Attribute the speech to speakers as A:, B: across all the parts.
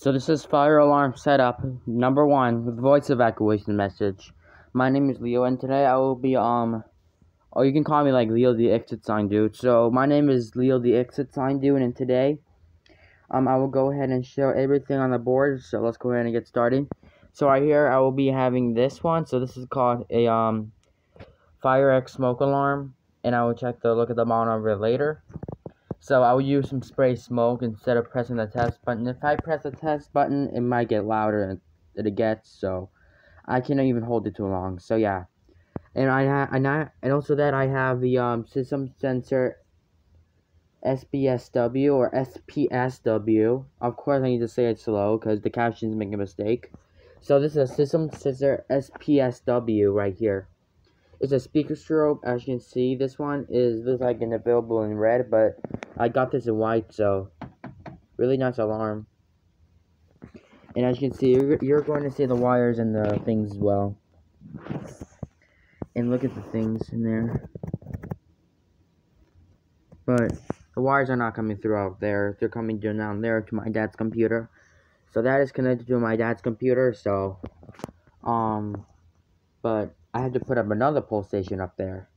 A: So this is fire alarm setup number 1 with voice evacuation message. My name is Leo, and today I will be oh, you can call me like Leo the exit sign dude. So my name is Leo the exit sign dude, and today I will go ahead and show everything on the board. So let's go ahead and get started. So right here I will be having this one. So this is called a Fire X smoke alarm, and I will look at the model number later. So I will use some spray smoke instead of pressing the test button. If I press the test button, it might get louder than it gets, so I cannot even hold it too long. So yeah, and I have the system sensor SPSW or SPSW. Of course, I need to say it slow because the captions make a mistake. So this is a system sensor SPSW right here. It's a speaker strobe. As you can see, this one looks like an available in red, but I got this in white, so really nice alarm. And as you can see, you're going to see the wires and the things as well. And look at the things in there. But the wires are not coming through out there. They're coming down there to my dad's computer. So that is connected to my dad's computer, so but I had to put up another pole station up there.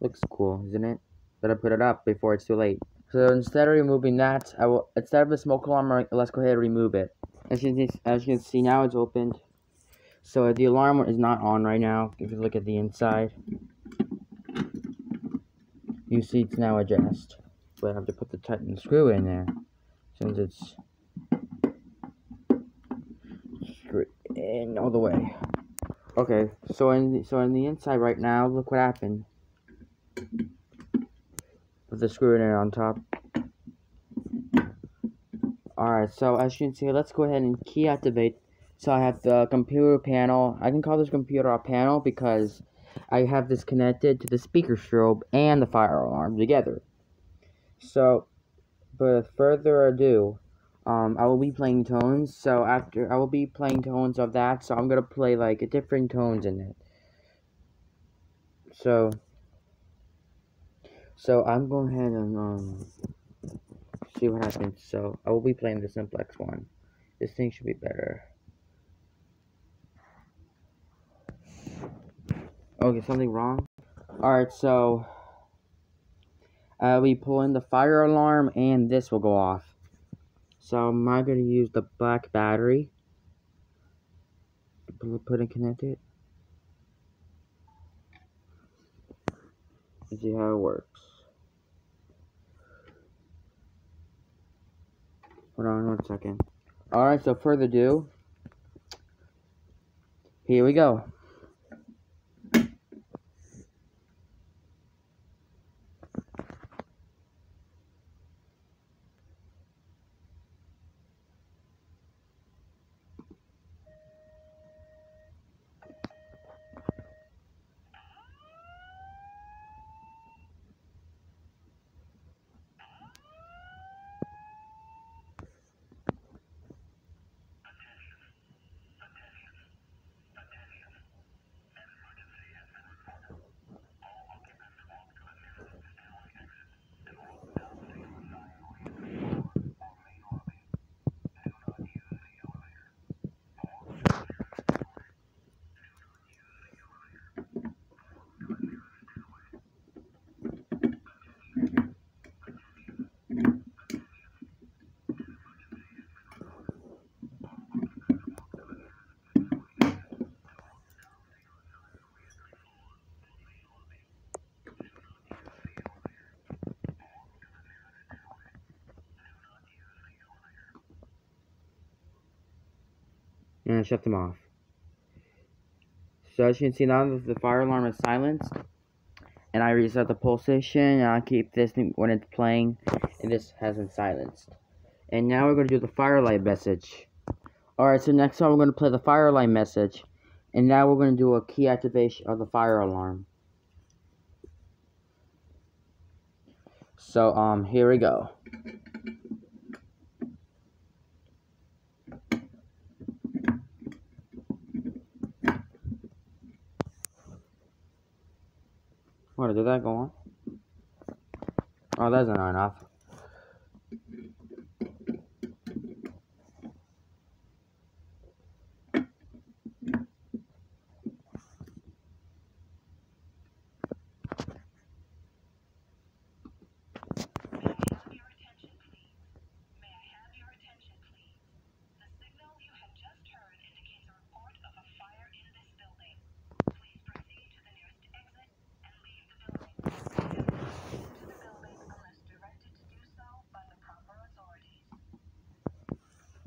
A: Looks cool, isn't it? Better put it up before it's too late. So instead of removing that, instead of the smoke alarm, let's go ahead and remove it. As you can see, now it's opened. So the alarm is not on right now. If you look at the inside, you see it's now adjust. But I have to put the tighten screw in there, since it's straight in all the way. Okay, so in the inside right now, look what happened. With the screw in there on top. Alright, so as you can see, let's go ahead and key activate. So I have the computer panel. I can call this computer a panel because I have this connected to the speaker strobe and the fire alarm together. So, but further ado, I will be playing tones. So after, I will be playing tones of that. So I'm gonna play like different tones in it. So I'm going ahead and see what happens. So I will be playing the simplex one. This thing should be better. Okay, something wrong. Alright, so I'll be pulling the fire alarm and this will go off. So I'm not going to use the black battery. Put it connected. Let's see how it works. Hold on 1 second. Alright, so further ado, here we go. And shut them off. So as you can see now, the fire alarm is silenced. And I reset the pulsation, and I keep this when it's playing, and this has been silenced. And now we're going to do the firelight message. Alright, so next time we're going to play the firelight message, and now we're going to do a key activation of the fire alarm. So, here we go. What, did that go on? Oh, that's not enough.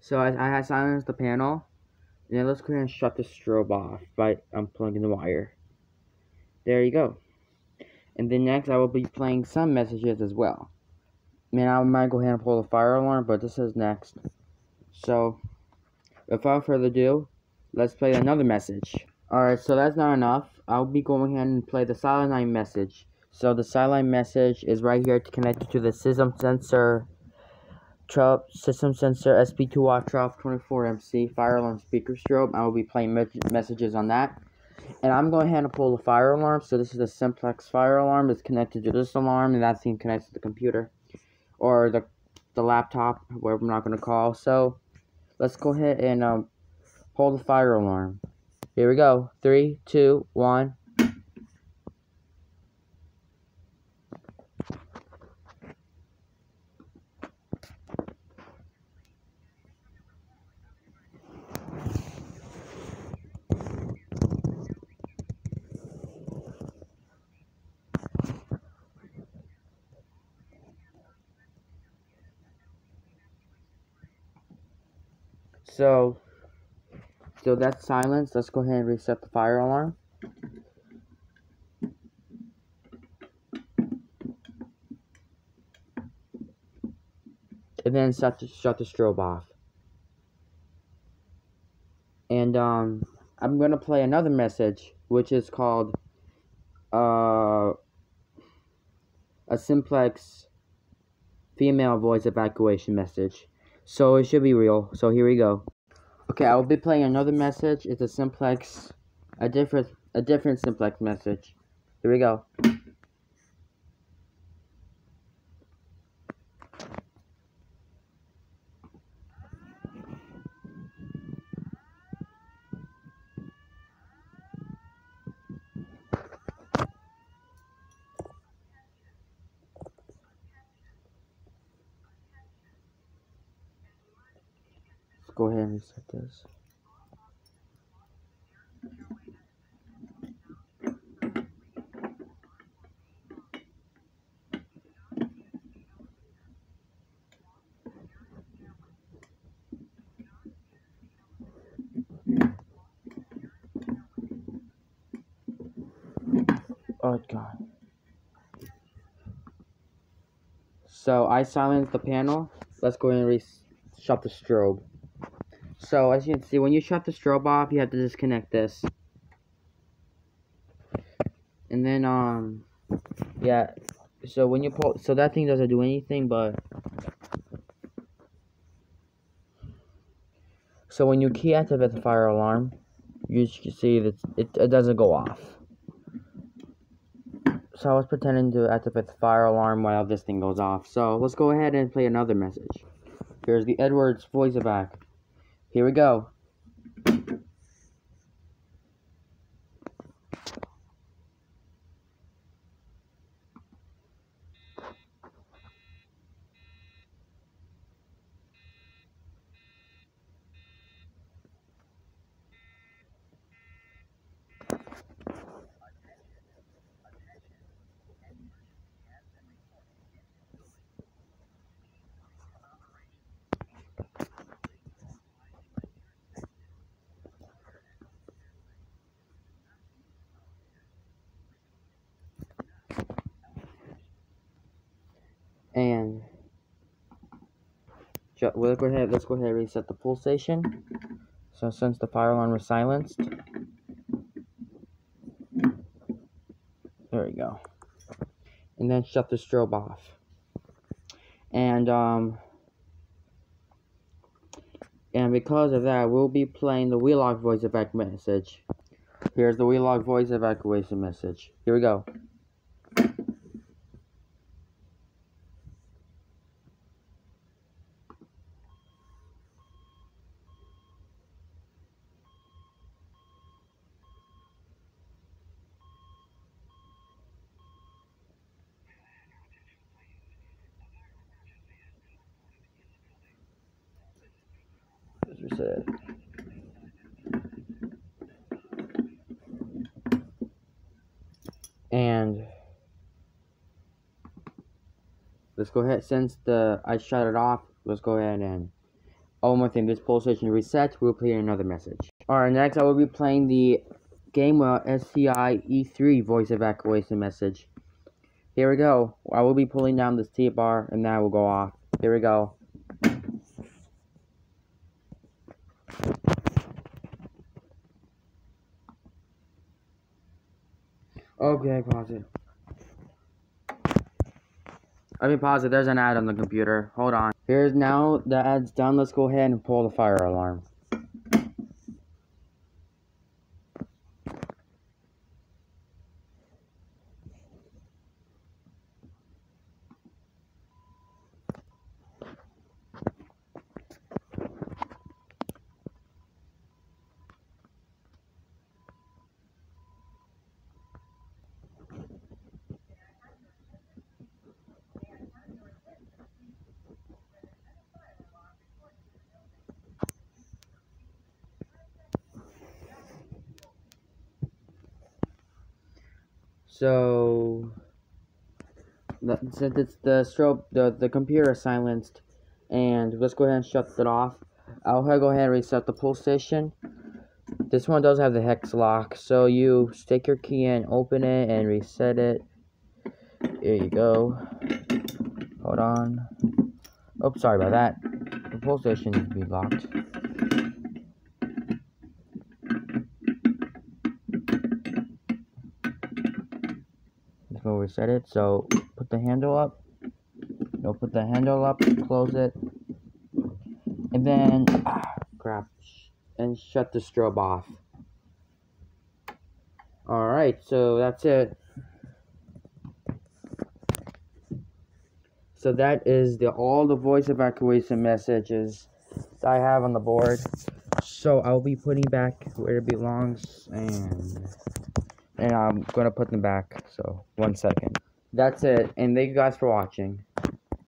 A: So I have silenced the panel. Now let's go ahead and shut the strobe off by unplugging the wire. There you go. And then next I will be playing some messages as well. Man, I might go ahead and pull the fire alarm, but this is next. So, without further ado, let's play another message. Alright, so that's not enough. I'll be going ahead and play the silent line message. So the silent message is right here to connect it to the system sensor SP2R1224MC fire alarm speaker strobe. I will be playing messages on that. And I'm going ahead and pull the fire alarm. So this is the simplex fire alarm. It's connected to this alarm, and that's connected to the computer or the laptop, whatever I'm not going to call. So let's go ahead and pull the fire alarm. Here we go. 3, 2, 1. So that's silence. Let's go ahead and reset the fire alarm. And then shut the strobe off. And I'm gonna play another message, which is called a simplex female voice evacuation message. So it should be real. So here we go. Okay, I will be playing another message. It's a simplex, a different simplex message. Here we go. Let's go ahead and reset this. Oh, it's gone. So I silenced the panel. Let's go ahead and shut the strobe. So as you can see, when you shut the strobe off, you have to disconnect this. And then yeah. So when you pull, so that thing doesn't do anything, but so when you key activate the fire alarm, you can see that it doesn't go off. So I was pretending to activate the fire alarm while this thing goes off. So let's go ahead and play another message. Here's the Edwards voice evac. Here we go. And let's go ahead and reset the pull station. So since the fire alarm was silenced, there we go. And then shut the strobe off. And because of that, we'll be playing the Wheelock voice evac message. Here's the Wheelock voice evacuation message. Here we go. As we said. And let's go ahead, since I shut it off, let's go ahead and Oh, one more thing, this poll station resets, we'll play another message. Alright, next I will be playing the Game SCI E3 voice evacuation message. Here we go. I will be pulling down this T-bar and that will go off. Here we go. Okay, pause it. Let me pause it. There's an ad on the computer. Hold on. Here's now the ad's done. Let's go ahead and pull the fire alarm. So, since it's the strobe, the computer is silenced, and let's go ahead and shut it off. I'll go ahead and reset the pull station. This one does have the hex lock, so you stick your key in, open it, and reset it. Here you go. Hold on. Oh, sorry about that. The pull station needs to be locked. Let's go reset it. So put the handle up. No, put the handle up. Close it, and then crap, and shut the strobe off. All right, so that's it. So that is all the voice evacuation messages that I have on the board. So I'll be putting back where it belongs, and I'm gonna put them back. So 1 second. That's it, and thank you guys for watching.